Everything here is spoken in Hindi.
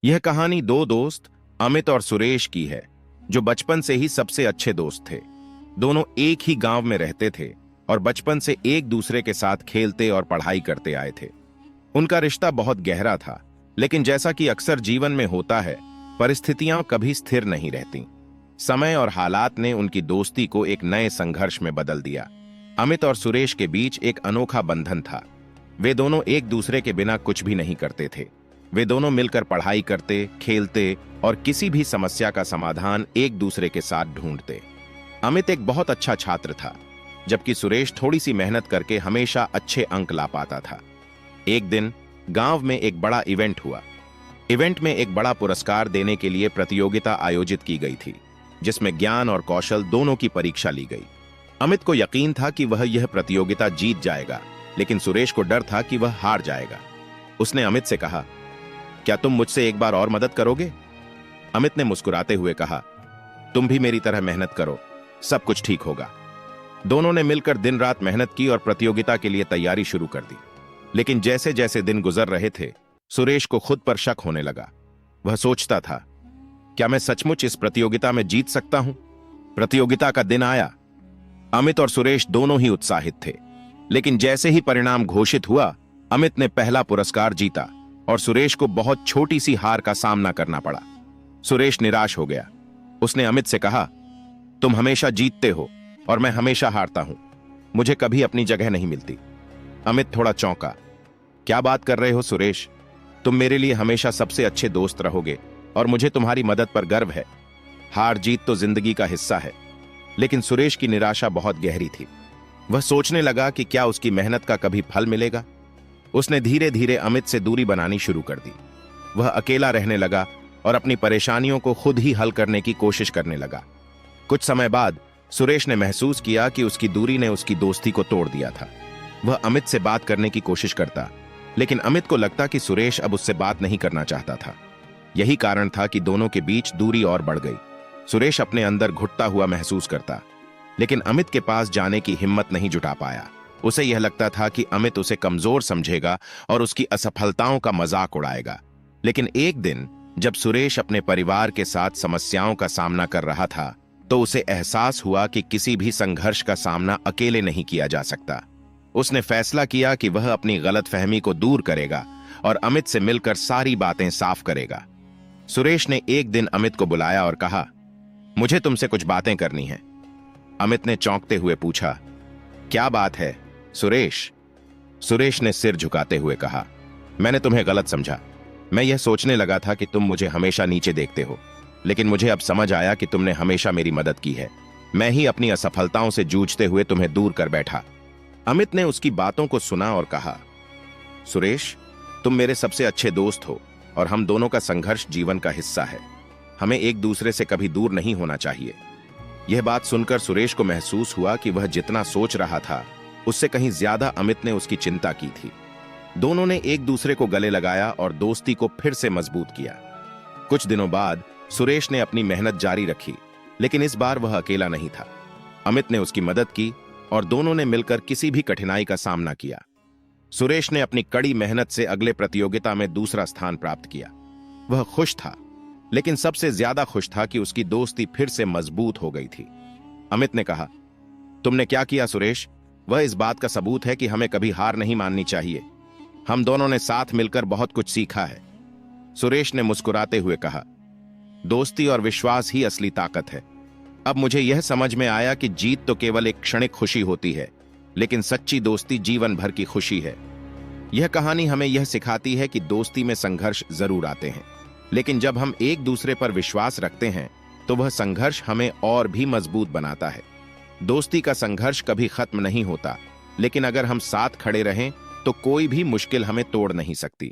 यह कहानी दो दोस्त अमित और सुरेश की है, जो बचपन से ही सबसे अच्छे दोस्त थे। दोनों एक ही गांव में रहते थे और बचपन से एक दूसरे के साथ खेलते और पढ़ाई करते आए थे। उनका रिश्ता बहुत गहरा था, लेकिन जैसा कि अक्सर जीवन में होता है, परिस्थितियां कभी स्थिर नहीं रहती। समय और हालात ने उनकी दोस्ती को एक नए संघर्ष में बदल दिया। अमित और सुरेश के बीच एक अनोखा बंधन था। वे दोनों एक दूसरे के बिना कुछ भी नहीं करते थे। वे दोनों मिलकर पढ़ाई करते, खेलते और किसी भी समस्या का समाधान एक दूसरे के साथ ढूंढते। अमित एक बहुत अच्छा छात्र था, जबकि सुरेश थोड़ी सी मेहनत करके हमेशा अच्छे अंक ला पाता था। एक दिन गांव में एक बड़ा इवेंट हुआ। इवेंट में एक बड़ा पुरस्कार देने के लिए प्रतियोगिता आयोजित की गई थी, जिसमें ज्ञान और कौशल दोनों की परीक्षा ली गई। अमित को यकीन था कि वह यह प्रतियोगिता जीत जाएगा, लेकिन सुरेश को डर था कि वह हार जाएगा। उसने अमित से कहा, क्या तुम मुझसे एक बार और मदद करोगे? अमित ने मुस्कुराते हुए कहा, तुम भी मेरी तरह मेहनत करो, सब कुछ ठीक होगा। दोनों ने मिलकर दिन रात मेहनत की और प्रतियोगिता के लिए तैयारी शुरू कर दी। लेकिन जैसे जैसे दिन गुजर रहे थे, सुरेश को खुद पर शक होने लगा। वह सोचता था, क्या मैं सचमुच इस प्रतियोगिता में जीत सकता हूं? प्रतियोगिता का दिन आया। अमित और सुरेश दोनों ही उत्साहित थे, लेकिन जैसे ही परिणाम घोषित हुआ, अमित ने पहला पुरस्कार जीता और सुरेश को बहुत छोटी सी हार का सामना करना पड़ा। सुरेश निराश हो गया। उसने अमित से कहा, तुम हमेशा जीतते हो और मैं हमेशा हारता हूं। मुझे कभी अपनी जगह नहीं मिलती। अमित थोड़ा चौंका। क्या बात कर रहे हो सुरेश? तुम मेरे लिए हमेशा सबसे अच्छे दोस्त रहोगे और मुझे तुम्हारी मदद पर गर्व है। हार जीत तो जिंदगी का हिस्सा है। लेकिन सुरेश की निराशा बहुत गहरी थी। वह सोचने लगा कि क्या उसकी मेहनत का कभी फल मिलेगा। उसने धीरे धीरे अमित से दूरी बनानी शुरू कर दी। वह अकेला रहने लगा और अपनी परेशानियों को खुद ही हल करने की कोशिश करने लगा। कुछ समय बाद सुरेश ने महसूस किया कि उसकी दूरी ने उसकी दोस्ती को तोड़ दिया था। वह अमित से बात करने की कोशिश करता, लेकिन अमित को लगता कि सुरेश अब उससे बात नहीं करना चाहता था। यही कारण था कि दोनों के बीच दूरी और बढ़ गई। सुरेश अपने अंदर घुटता हुआ महसूस करता, लेकिन अमित के पास जाने की हिम्मत नहीं जुटा पाया। उसे यह लगता था कि अमित उसे कमजोर समझेगा और उसकी असफलताओं का मजाक उड़ाएगा। लेकिन एक दिन जब सुरेश अपने परिवार के साथ समस्याओं का सामना कर रहा था, तो उसे एहसास हुआ कि किसी भी संघर्ष का सामना अकेले नहीं किया जा सकता। उसने फैसला किया कि वह अपनी गलतफहमी को दूर करेगा और अमित से मिलकर सारी बातें साफ करेगा। सुरेश ने एक दिन अमित को बुलाया और कहा, मुझे तुमसे कुछ बातें करनी हैं। अमित ने चौंकते हुए पूछा, क्या बात है सुरेश? सुरेश ने सिर झुकाते हुए कहा, मैंने तुम्हें गलत समझा। मैं यह सोचने लगा था कि तुम मुझे हमेशा नीचे देखते हो, लेकिन मुझे अब समझ आया कि तुमने हमेशा मेरी मदद की है। मैं ही अपनी असफलताओं से जूझते हुए तुम्हें दूर कर बैठा। अमित ने उसकी बातों को सुना और कहा, सुरेश, तुम मेरे सबसे अच्छे दोस्त हो और हम दोनों का संघर्ष जीवन का हिस्सा है। हमें एक दूसरे से कभी दूर नहीं होना चाहिए। यह बात सुनकर सुरेश को महसूस हुआ कि वह जितना सोच रहा था, उससे कहीं ज्यादा अमित ने उसकी चिंता की थी। दोनों ने एक दूसरे को गले लगाया और दोस्ती को फिर से मजबूत किया। कुछ दिनों बाद सुरेश ने अपनी मेहनत जारी रखी, लेकिन इस बार वह अकेला नहीं था। अमित ने उसकी मदद की और दोनों ने मिलकर किसी भी कठिनाई का सामना किया। सुरेश ने अपनी कड़ी मेहनत से अगले प्रतियोगिता में दूसरा स्थान प्राप्त किया। वह खुश था, लेकिन सबसे ज्यादा खुश था कि उसकी दोस्ती फिर से मजबूत हो गई थी। अमित ने कहा, तुमने क्या किया सुरेश? वह इस बात का सबूत है कि हमें कभी हार नहीं माननी चाहिए। हम दोनों ने साथ मिलकर बहुत कुछ सीखा है। सुरेश ने मुस्कुराते हुए कहा, दोस्ती और विश्वास ही असली ताकत है। अब मुझे यह समझ में आया कि जीत तो केवल एक क्षणिक खुशी होती है, लेकिन सच्ची दोस्ती जीवन भर की खुशी है। यह कहानी हमें यह सिखाती है कि दोस्ती में संघर्ष जरूर आते हैं, लेकिन जब हम एक दूसरे पर विश्वास रखते हैं, तो वह संघर्ष हमें और भी मजबूत बनाता है। दोस्ती का संघर्ष कभी खत्म नहीं होता, लेकिन अगर हम साथ खड़े रहें, तो कोई भी मुश्किल हमें तोड़ नहीं सकती।